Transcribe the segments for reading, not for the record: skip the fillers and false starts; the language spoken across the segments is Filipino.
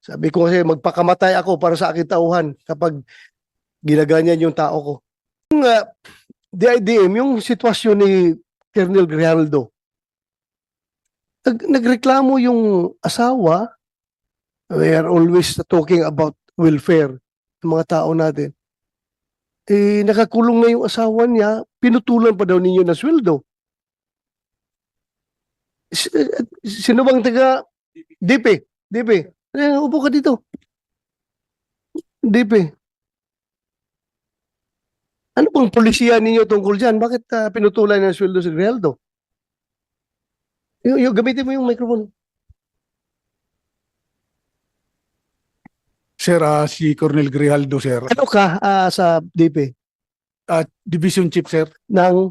Sabi ko kasi magpakamatay ako para sa aking tauhan kapag ginaganyan yung tao ko. Yung DIDM, yung sitwasyon ni Colonel Grijaldo, nagreklamo yung asawa. We are always talking about welfare ng mga tao natin. Eh, nakakulong na yung asawa niya, pinutulan pa daw ninyo ng sweldo. Sino bang taga DP? DP. Upo ka dito. DP. Ano bang polisiya ninyo tungkol dyan? Bakit pinutulan ng sweldo si Grijaldo? Gamitin mo yung microphone. Sir, si Colonel Grijaldo, sir. Ano ka sa DP? Division Chief, sir. Ng,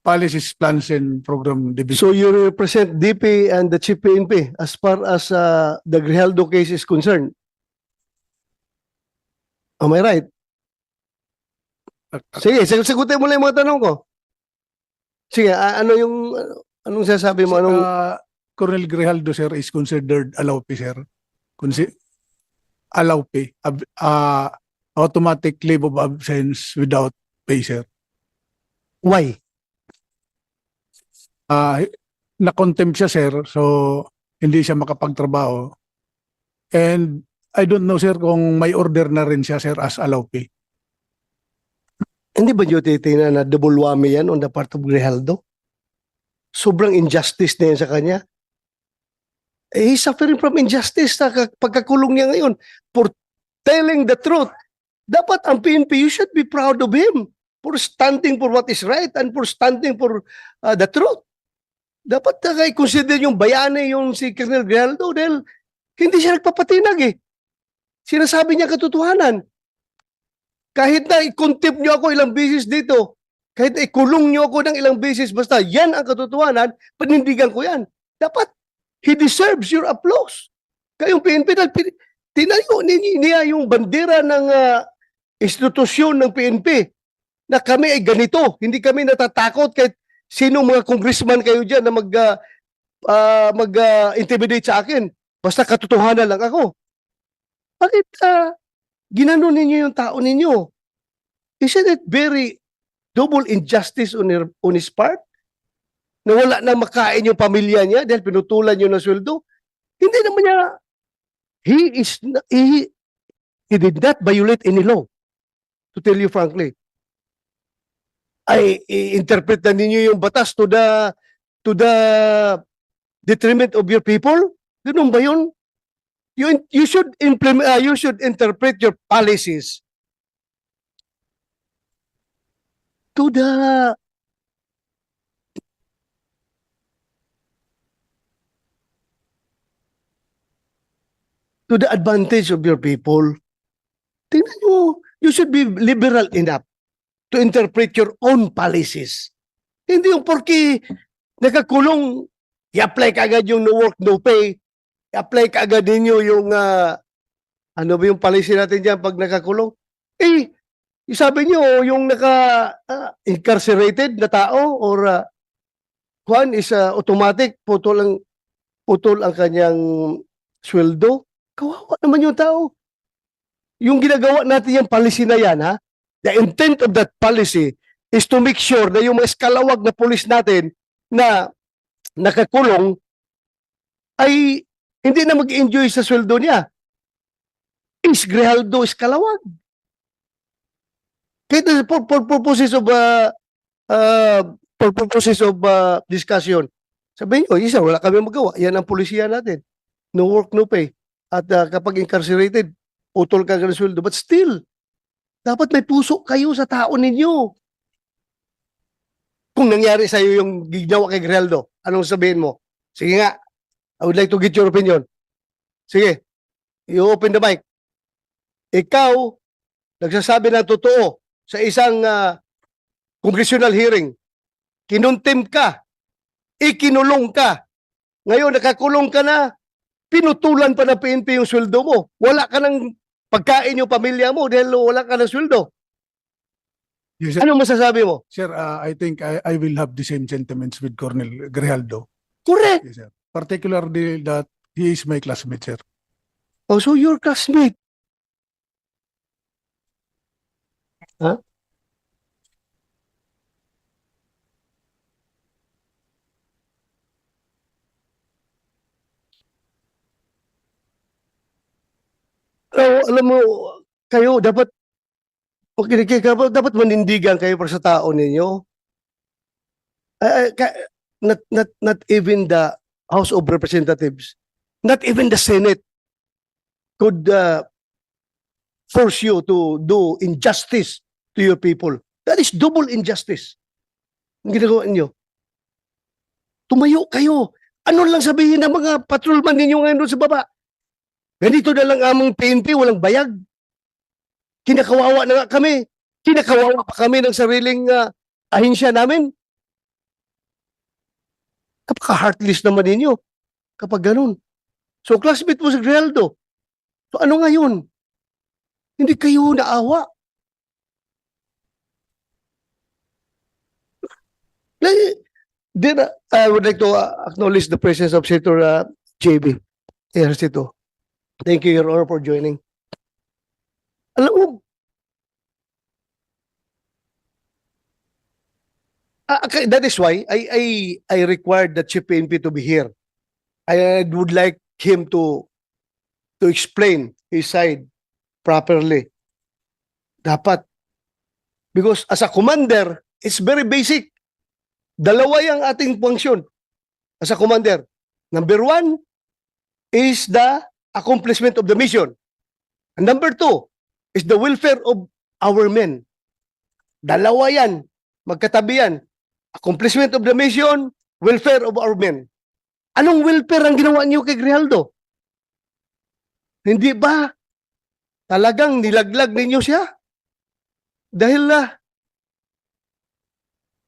Policies, Plans, and Program Division. so you represent DP and the Chief PNP as far as the Grijaldo case is concerned. Am I right? Sige, sagutin mo lang yung mga tanong ko. Sige, anong sasabi mo? Anong, Colonel Grijaldo, sir, is considered allowpay, sir. Allowpay. Automatic leave of absence without pay, sir. why? Na-contempt siya, sir, so hindi siya makapagtrabaho. And I don't know, sir, kung may order na rin siya, sir, as allowpay. Hindi ba nyo titingnan na double whammy yan on the part of Grijaldo? Sobrang injustice na yan sa kanya. Eh, he's suffering from injustice sa pagkakulong niya ngayon for telling the truth. Dapat ang PNP, you should be proud of him for standing for what is right and for standing for the truth. Dapat i-consider yung bayani yung si Colonel Grijaldo dahil hindi siya nagpapatinag eh. Sinasabi niya katotohanan. Kahit na i-contempt niyo ako ilang beses dito, kahit na ikulong niyo ako ng ilang beses, basta yan ang katotohanan, panindigan ko yan. Dapat, he deserves your applause. Kayong PNP, tinayo niya yung bandera ng institusyon ng PNP na kami ay ganito. Hindi kami natatakot kahit sino mga congressman kayo dyan na mag-intimidate sa akin. Basta katotohanan lang ako. Bakit ginanon ninyo yung tao ninyo? Isn't it very double injustice on his part? Na wala na makain yung pamilya niya dahil pinutulan niyo ng sweldo? Hindi naman niya, he did not violate any law. To tell you frankly. Ay, i-interpret na ninyo yung batas to the detriment of your people? Ganun ba yun? You should implement, you should interpret your policies to the advantage of your people. Tingnan nyo, you should be liberal enough to interpret your own policies. Hindi yung porki nakakulong, i-apply ka agad yung no work, no pay, i-apply ka agad ninyo yung, ano ba yung policy natin dyan pag nakakulong? Eh, sabi nyo, yung naka-incarcerated na tao or one is automatic, putol ang kanyang sweldo. Kawawa naman yung tao. Yung ginagawa natin yung policy na yan, ha? The intent of that policy is to make sure na yung mga eskalawag na pulis natin na nakakulong ay hindi na mag-enjoy sa sweldo niya. Is Grijaldo eskalawag. Kaya for purposes of discussion, sabihin nyo, isa, wala kami magawa. Yan ang polisiya natin. No work, no pay. At kapag incarcerated, utol ka ng sweldo. But still, dapat may puso kayo sa tao ninyo. Kung nangyari sa iyo yung ginawa kay Grijaldo, anong sabihin mo? Sige nga, I would like to get your opinion. Sige, you open the mic. Ikaw, nagsasabi ng totoo sa isang congressional hearing. Kinontempt ka, ikinulong ka. Ngayon, nakakulong ka na, pinutulan pa ng PNP yung sweldo mo. Wala ka ng pagkain yung pamilya mo dahil wala ka ng sweldo. Yes, sir. Anong masasabi mo? Sir, I think I will have the same sentiments with Colonel Grijaldo. Correct. Yes, sir. Particularly that He is my classmate, sir. Oh, so your classmate. Huh? Oh, alam mo, kayo dapat, okay, dapat manindigan kayo para sa tao ninyo. Not even the House of Representatives, not even the Senate could force you to do injustice to your people. That is double injustice. Ang ginagawa niyo. Tumayo kayo. Ano lang sabihin ng mga patrolman ninyo ngayon doon sa baba? Ganito na lang among PNP, walang bayag. Kinakawawa na nga kami. Kinakawawa pa kami ng sariling ahensya namin. Kapaka-heartless naman ninyo kapag ganun. So, classmate mo si Grijaldo. So, ano ngayon? Hindi kayo naawa. Then, I would like to acknowledge the presence of Senator JB Ejercito. Thank you, Your Honor, for joining. Alam mo, that is why I required the Chief PNP to be here. I would like him to explain his side properly. Dapat. Because as a commander, it's very basic. Dalawa yung ating function as a commander. Number one is the accomplishment of the mission. And number two is the welfare of our men. Dalawa yan. Magkatabi yan. Accomplishment of the mission, welfare of our men. Anong welfare ang ginawa niyo kay Grijaldo? Hindi ba talagang nilaglag ninyo siya? Dahil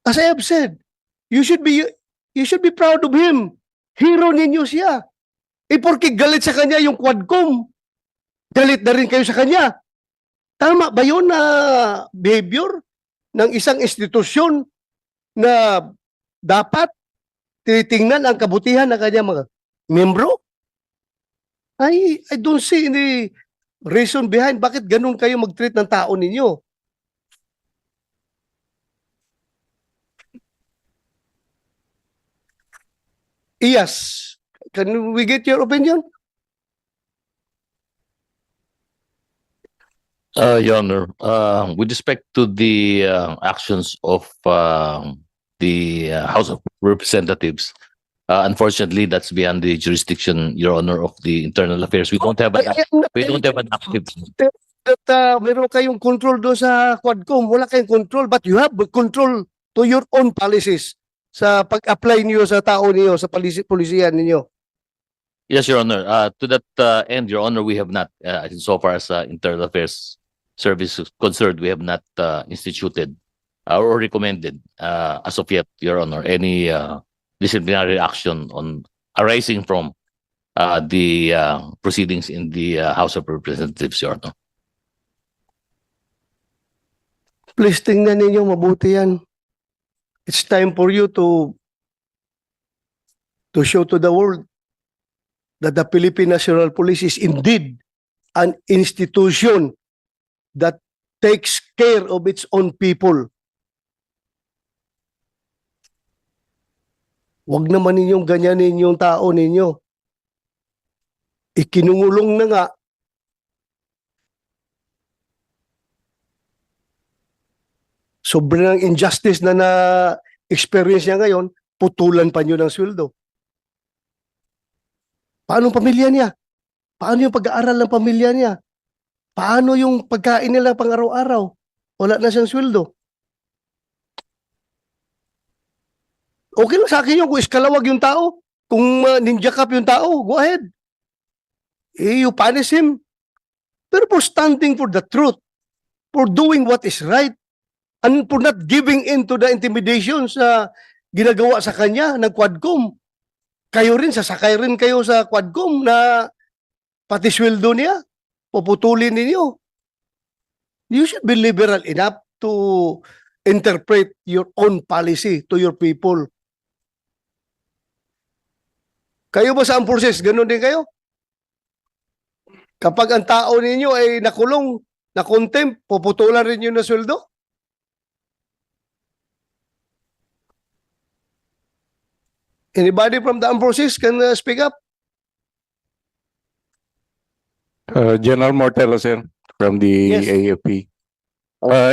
as I have said, you should be proud of him. Hero ninyo siya. Porke galit sa kanya yung Quadcom, galit na rin kayo sa kanya. Tama ba yun na behavior ng isang institusyon na dapat tinitingnan ang kabutihan ng kanyang mga membro? I don't see any reason behind bakit ganun kayo mag-treat ng tao ninyo. Yes. Can we get your opinion? Your Honor, with respect to the actions of the House of Representatives, unfortunately, that's beyond the jurisdiction, Your Honor, of the Internal Affairs. We don't have an active. That meron kayong control doon sa Quadcom. Wala kayong control, but you have control to your own policies sa pag-apply niyo sa tao niyo, sa polisiyan niyo. Yes, Your Honor. To that end, Your Honor, we have not, so far as Internal Affairs Service is concerned, we have not instituted or recommended as of yet, Your Honor, any disciplinary action on arising from the proceedings in the House of Representatives, Your Honor. Please tingnan ninyo mabuti yan. It's time for you to show to the world that the Philippine National Police is indeed an institution that takes care of its own people. Huwag naman ninyong ganyanin yung tao ninyo. Ikinungulong na nga. Sobrang injustice na experience niya ngayon, putulan pa niyo ng sweldo. Paano ang pamilya niya? Paano yung pag-aaral ng pamilya niya? Paano yung pagkain nila pang araw-araw? Wala na siyang sweldo. Okay lang sa akin yun kung iskalawag yung tao. Kung ninja cup yung tao, go ahead. You punish him. Pero for standing for the truth, for doing what is right, and for not giving in to the intimidations na ginagawa sa kanya ng Quadcom, kayo rin, sasakay rin kayo sa Quadcom na pati sweldo niya, puputulin ninyo. You should be liberal enough to interpret your own policy to your people. Kayo ba sa armed forces, ganun din kayo? Kapag ang tao ninyo ay nakulong, na-contempt, puputulan rin yun na sweldo? Anybody from the armed forces can speak up? General Mortello, sir, from the Yes. AFP.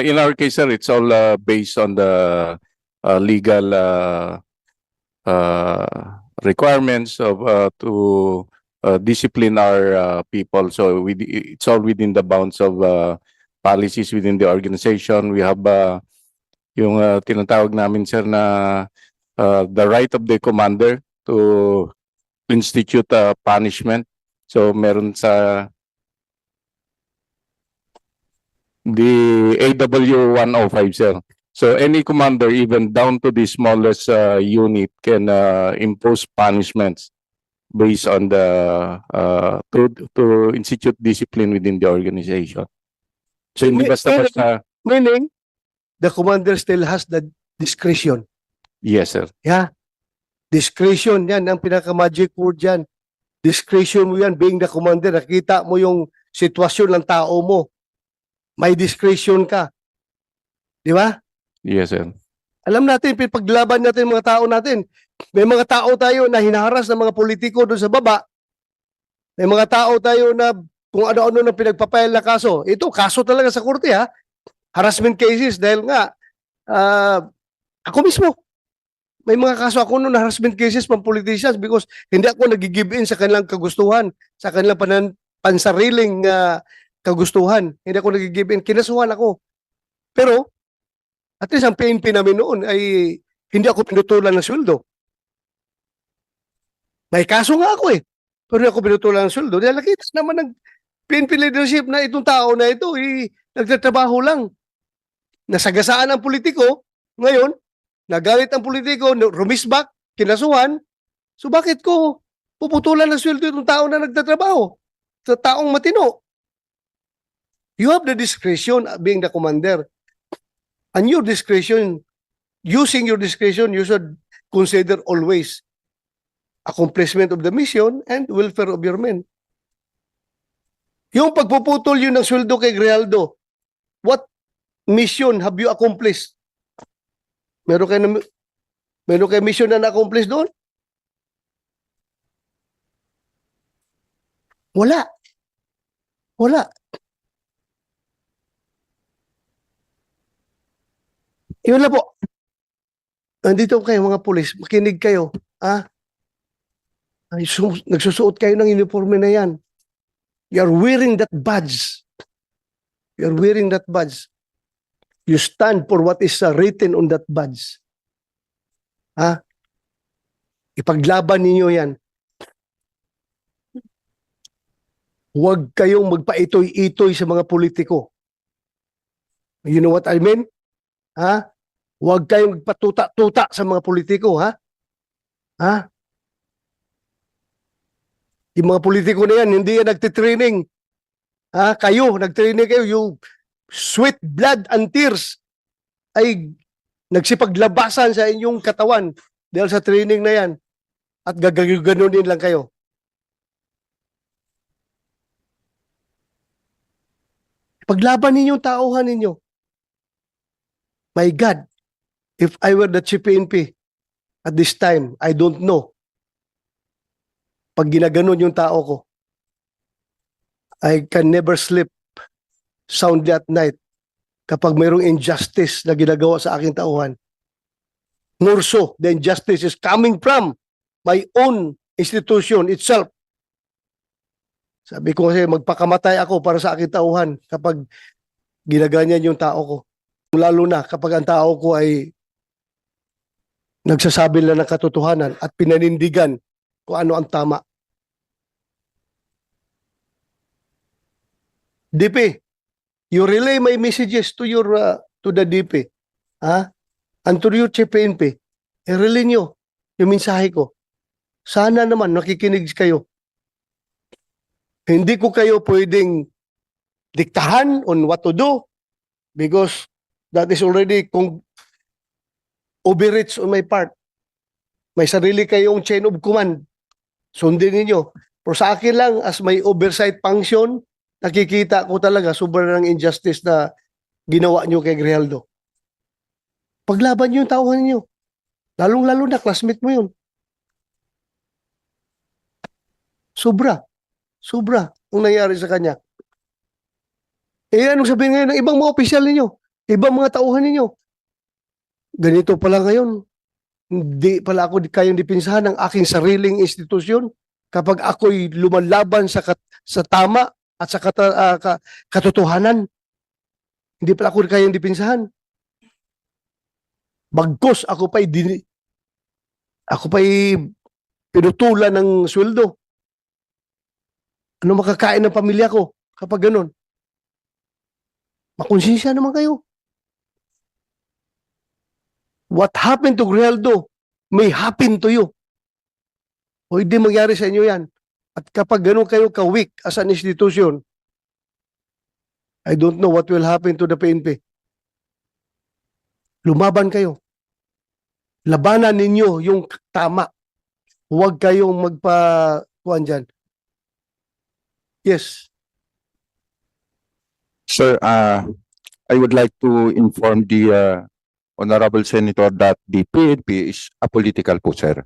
In our case, sir, it's all based on the legal requirements of to discipline our people. So it's all within the bounds of policies within the organization. We have yung tinatawag namin, sir, na the right of the commander to institute punishment. So meron sa the AW 105, sir. So any commander, even down to the smallest unit, can impose punishments based on the to institute discipline within the organization. So hindi basta-basta. Meaning, the commander still has the discretion. Yes, sir. Yeah. Discretion, yan ang pinaka-magic word yan. Discretion mo yan, being the commander, nakita mo yung sitwasyon ng tao mo. May discretion ka. Di ba? Yes, sir. Alam natin, paglaban natin mga tao natin. May mga tao tayo na hinaharas ng mga politiko doon sa baba. May mga tao tayo na kung ano-ano na pinagpapail na kaso. Ito, kaso talaga sa korte ha. Harassment cases dahil nga, ako mismo, may mga kaso ako noon na harassment cases pang politicians because hindi ako nag-give in sa kanilang kagustuhan, sa kanilang pansariling kagustuhan. Hindi ako nag-give in. Kinasuhan ako. Pero, at least ang PNP namin noon ay hindi ako pinutulan ng sweldo. May kaso nga ako eh. Pero hindi ako pinutulan ng sweldo. Dahil nakita naman ng PNP leadership na itong tao na ito nagtatrabaho lang. Nasagasaan ang politiko. Ngayon, nagalit ang politiko, rumisbak, kinasuhan. So bakit ko puputulan ng sweldo itong tao na nagtatrabaho? Sa taong matino. You have the discretion being the commander. And your discretion, using your discretion, you should consider always accomplishment of the mission and welfare of your men. Yung pagpuputol yun ng sweldo kay Grijaldo, what mission have you accomplished? Meron kayo mission na na-accomplish doon? Wala. Wala. Yun lang po. Nandito kayo mga pulis, makinig kayo. Nagsusuot kayo ng uniforme na yan. You're wearing that badge. You're wearing that badge. You stand for what is written on that badge. Ipaglaban ninyo yan. Huwag kayong magpaitoy-itoy sa mga politiko. You know what I mean? Huwag kayong magpatuta-tuta sa mga politiko, Yung mga politiko na yan, hindi yan nagtitraining. Kayo, nagtraining kayo, yung sweat, blood, and tears ay nagsipaglabasan sa inyong katawan dahil sa training na yan. At gaganunin lang kayo. Paglaban ninyong tauhan ninyo. My God, if I were the Chief PNP at this time, I don't know. Pag ginaganon yung tao ko, I can never sleep soundly at night kapag mayroong injustice na ginagawa sa aking tauhan. More so, the injustice is coming from my own institution itself. Sabi ko kasi magpakamatay ako para sa aking tauhan kapag ginaganyan yung tao ko. Lalo na kapag ang tao ko ay nagsasabi lang ng katotohanan at pinanindigan kung ano ang tama. DP, you relay my messages to your to the DP. And to your Chief PNP, relay nyo yung mensahe ko. Sana naman nakikinig kayo. Hindi ko kayo pwedeng diktahan on what to do because that is already overreach on my part. May sarili kayong chain of command. Sundin ninyo. Pero sa akin lang, as may oversight function, nakikita ko talaga sobrang injustice na ginawa nyo kay Grijaldo. Paglaban nyo yung tauhan nyo. Lalong-lalo na, classmate mo yun. Sobra. Sobra ang nangyari sa kanya. Eh, anong sabihin ngayon ng ibang mga opisyal ninyo? Ibang mga tauhan ninyo? Ganito pala ngayon. Hindi pala ako kayang dipinsahan ng aking sariling institusyon kapag ako'y lumalaban sa tama at sa katotohanan. Hindi pala ako kayang dipinsahan. Bagkos ako pa'y pinutulan ng sweldo. Ano makakain ng pamilya ko kapag ganun? Makonsensya naman kayo. What happened to Grijaldo may happen to you. O hindi mangyari sa inyo yan. At kapag ganun kayo ka-weak as an institution, I don't know what will happen to the PNP. Lumaban kayo. Labanan ninyo yung tama. Huwag kayong magpa-kuhan dyan. Yes. Sir, I would like to inform the Honorable Senator that the PNP is apolitical po, sir.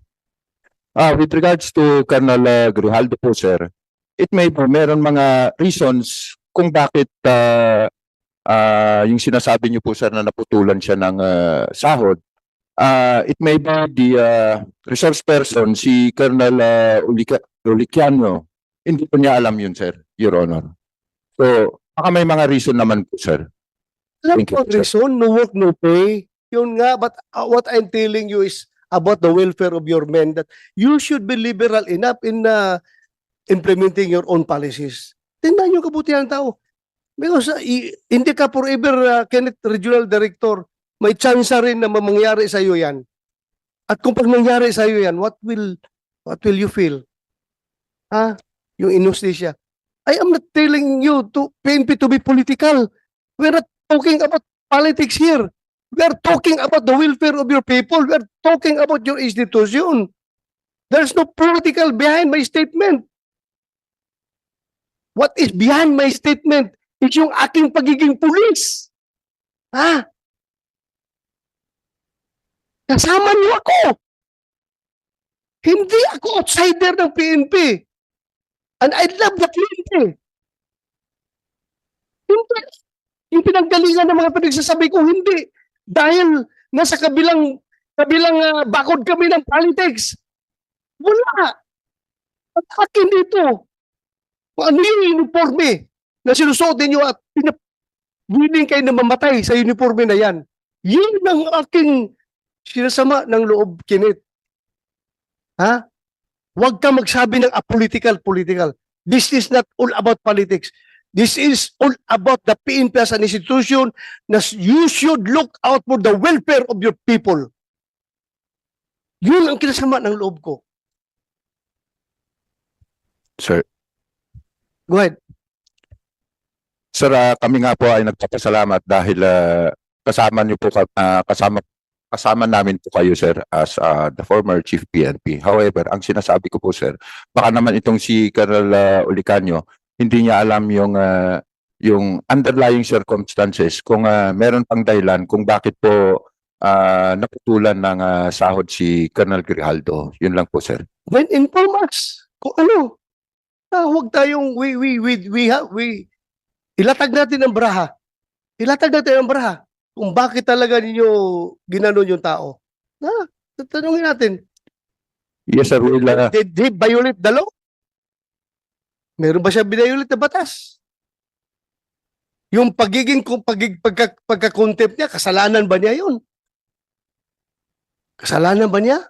With regards to Colonel Grijaldo po, sir, it may be meron mga reasons kung bakit yung sinasabi niyo po, sir, na naputulan siya ng sahod. It may be the resource person, si Colonel Uliciano, hindi po niya alam yun, sir, Your Honor. So, baka may mga reason naman po, sir. Alam Thank you, ko, reason, no work, no pay. Yun nga, but what I'm telling you is about the welfare of your men, that you should be liberal enough in implementing your own policies. Tingnan nyo kabutihan ng tao. Because hindi ka forever, Kenneth, Regional Director, may chance rin na mangyari sa iyo yan. At kung pag nangyari sa iyo yan, what will you feel? Ha? Yung inustisya. I am not telling you to PNP to be political. We're not talking about politics here. We are talking about the welfare of your people. We are talking about your institution. There's no political behind my statement. What is behind my statement is yung aking pagiging pulis. Ha? Kasama niyo ako. Hindi ako outsider ng PNP. And I love the PNP. Hindi. Yung pinanggalingan ng mga pinagsasabi ko, hindi. Dahil nasa kabilang bakod kami ng politics. Wala. At akin dito. Kung ano yung uniforme na sinusuot ninyo at willing kayo na mamatay sa uniforme na yan. Yun ang aking sinasama ng loob, Kenneth. Ha? Huwag ka magsabi ng apolitical. This is not all about politics. This is all about the PNP as an institution na you should look out for the welfare of your people. Yun ang kinasama ng loob ko. Sir. Go ahead. Sir, kami nga po ay nagpapasalamat dahil kasama niyo po kasama namin po kayo, sir, as the former chief PNP. However, ang sinasabi ko po, sir, baka naman itong si Colonel Ulicanio, hindi niya alam yung underlying circumstances kung meron pang dahilan kung bakit po naputulan ng sahod si Colonel Grijaldo. Yun lang po, sir. When inform us kung ano. Huwag tayong ilatag natin ang baraha. Ilatag natin ang baraha kung bakit talaga ninyo ginanon yung tao. Tatanungin natin. Yes, sir. We'll, Did he violate the law? Meron ba siya binayulit na batas? Yung pagka-contempt niya, kasalanan ba niya yun? Kasalanan ba niya?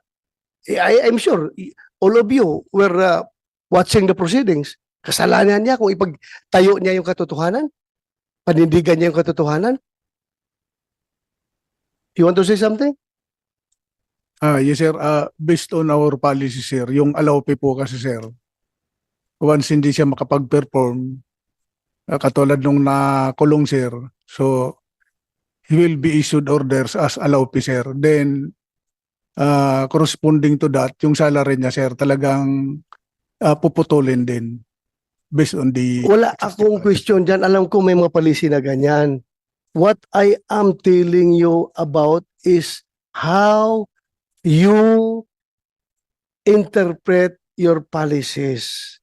I'm sure all of you were watching the proceedings. Kasalanan niya kung ipagtayo niya yung katotohanan? Panindigan niya yung katotohanan? You want to say something? Yes, sir. Based on our policy, sir, yung allowpe po kasi, sir, once hindi siya makapag-perform, katulad nung nakulong, sir, so he will be issued orders as allowpe, sir. Then, corresponding to that, yung salary niya, sir, talagang puputulin din based on the Wala akong question dyan. Alam ko may mga policy na ganyan. What I am telling you about is how you interpret your policies.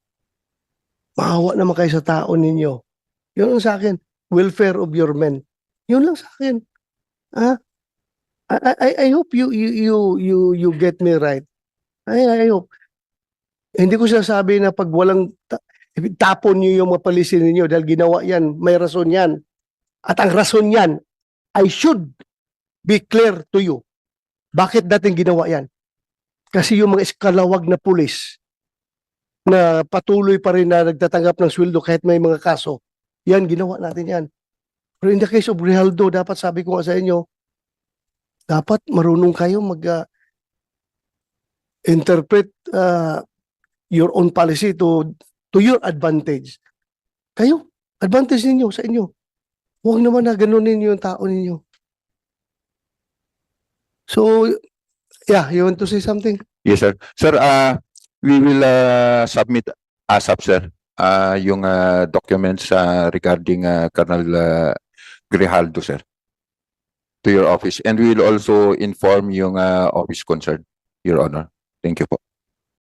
Maawa naman kayo sa tao ninyo. Yun lang sa akin. Welfare of your men. Yun lang sa akin. Ah? I hope you get me right. I hope. Hindi ko sinasabi na pag walang tapon niyo yung mga policy ninyo dahil ginawa yan, may rason yan. At ang rason yan, I should be clear to you. Bakit dating ginawa yan? Kasi yung mga eskalawag na pulis na patuloy pa rin na nagtatanggap ng sweldo kahit may mga kaso, yan, ginawa natin yan. Pero in the case of Grijaldo, dapat sabi ko nga sa inyo, dapat marunong kayo interpret your own policy to your advantage. Kayo, advantage ninyo sa inyo. Huwag naman na ganunin yung tao ninyo. So, yeah, you want to say something? Yes, sir. Sir, we will submit ASAP, sir, yung documents regarding Colonel Grijaldo, sir, to your office. And we will also inform yung office concerned, Your Honor. Thank you po.